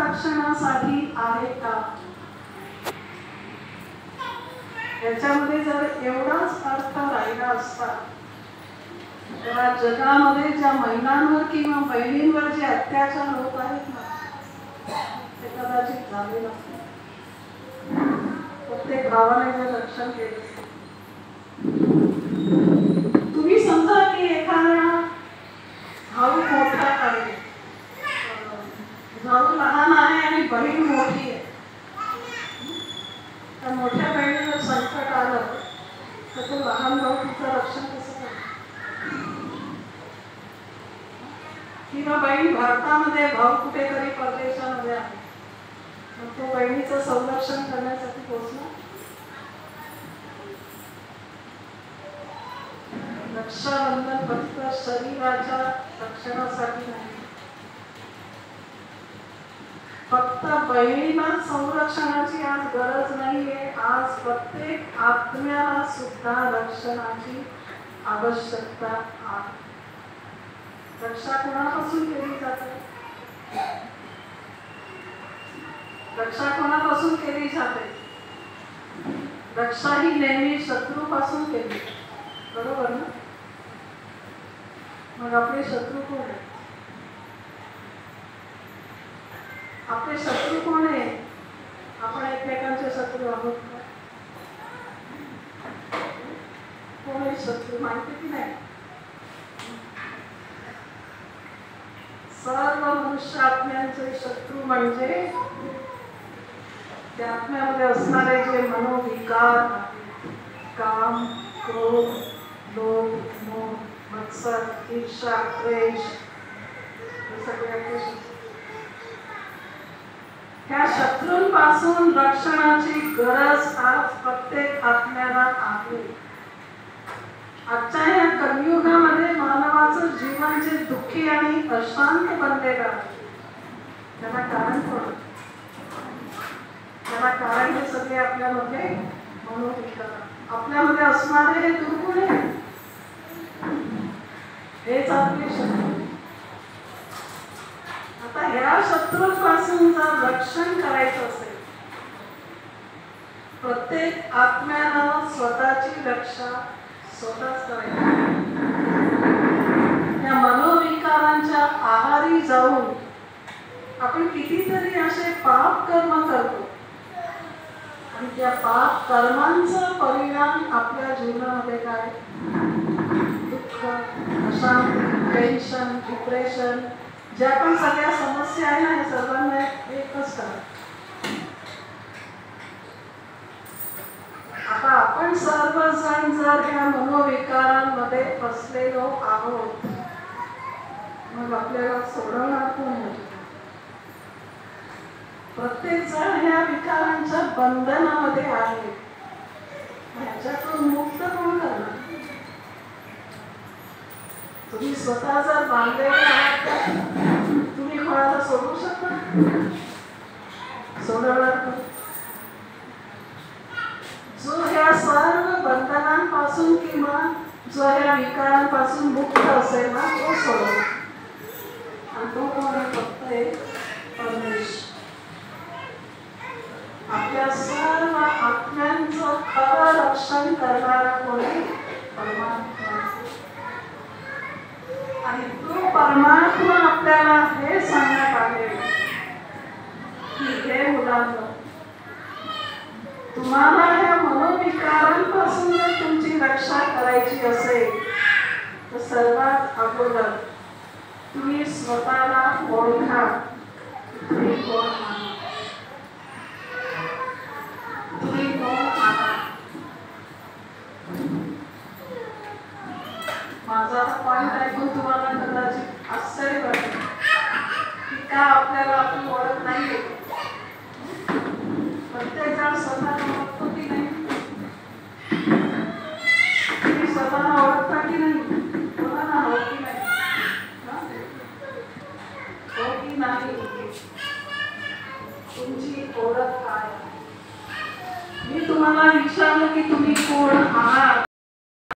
रक्षणासाठी आहे का? याच्यामध्ये जर एवढाच अर्थ राहिला असता तर आज जगामध्ये ज्या महिलांवर किंवा बहिणींवर जे अत्याचार होत आहेत ना ते कदाचित झाले नसते. प्रत्येक भावाने जर रक्षण केले. तुम्ही समजा की एखादा भाऊ मोठा आहे, भाऊ लहान आहे आणि बहीण मोठी आहे. त्या मोठ्या बहिणीवर संकट आलं तर तो लहान भाऊ तिचं रक्षण कसं करतो? किंवा बहीण भारतामध्ये, भाऊ कुठेतरी परदेशामध्ये आहे, मग तो बहिणीचं संरक्षण करण्यासाठी पोहोचला. रक्षाबंधन फक्त शरीराच्या रक्षणासाठी नाही, फक्त बहिणीला संरक्षणाची आज गरज नाहीये. आज प्रत्येक आत्म्याला सुद्धा रक्षणाची आवश्यकता आहे. रक्षा कोणापासून केली जाते? रक्षा कोणापासून केली जाते? रक्षा ही नेहमी शत्रूपासून केली, बरोबर ना? मग आपले शत्रू कोण आहे? आपले शत्रू कोण आहे? आपण एकमेकांचे शत्रू आहोत का? कोण आहे शत्रू माहिती की नाही? सर्व मनुष्य आत्म्यांचे शत्रू म्हणजे त्या आत्म्यामध्ये असणारे जे मनोविकार, काम, क्रोध, लोभ, मोह, मत्सर, ईर्ष्या, द्वेष, हे सगळे आपले शत्रू. त्या शत्रूंपासून रक्षणाची गरज आज प्रत्येक आत्म्याला आहे. आजच्या या कलियुगामध्ये मानवाचं जीवन जे दुःखी आणि अशांत बनलेलं आहे त्याला कारण कोण? त्याला कारण हे सगळे आपल्यामध्ये मनोविकार, आपल्यामध्ये असणारे हे दुर्गुण आहे. हेच आपले शत्रू. आता ह्या शत्रूपासून जर रक्षण करायचं असेल, प्रत्येक आत्म्याला स्वतःची रक्षा स्वतःच करायची. या मनोविकारांच्या आहारी जाऊन आपण कितीतरी असे पाप कर्म करतो आणि त्या पाप कर्मांचा परिणाम आपल्या जीवनामध्ये काय? दुःख, अशांती, टेन्शन, डिप्रेशन, ज्या पण सगळ्या समस्या आहे ना, हे सर्वांना एकच करा. आता आपण सर्वजण जर ह्या मनोविकारांमध्ये फसलेलो आहोत, मग आपल्याला सोडवणार कोण? प्रत्येक जण ह्या विकारांच्या बंधनामध्ये आहे. ह्याच्यातून मुक्त कोण करणार? तुम्ही स्वतः जर बांधलेले आहात तर तुम्ही कोणाला सोडू शकता? सोडवणार का? जो ह्या सर्व बंधनांपासून किंवा जो ह्या विकारांपासून मुक्त असेल ना, तो सोडवणार. आणि तो कोण आहे? फक्त एक परमेश्वर. आपल्या सर्व आत्म्यांचं खरं रक्षण करणारा कोणी? परमात्मा. आणि तो परमात्मा आपल्याला हे सांगत आहे की हे मुलांनो, तुम्हाला ह्या मनोविकारांपासून जर तुमची रक्षा करायची असेल तर सर्वात अगोदर तुम्ही स्वतःला ओळखा. तुम्ही कोण आहात? तुम्ही कोण आहात? माझा पॉइंट ऐकून तुम्हाला कदाचित आश्चर्य वाटेल की का आपल्याला आपण ओळख नाही. प्रत्येक जण स्वतःला ओळखतो की नाही? तुम्ही स्वतःला ओळखता की नाही? कोणाला हो की नाही? हो की नाही? तुमची ओळख काय? मी तुम्हाला विचारलं की तुम्ही कोण आहात,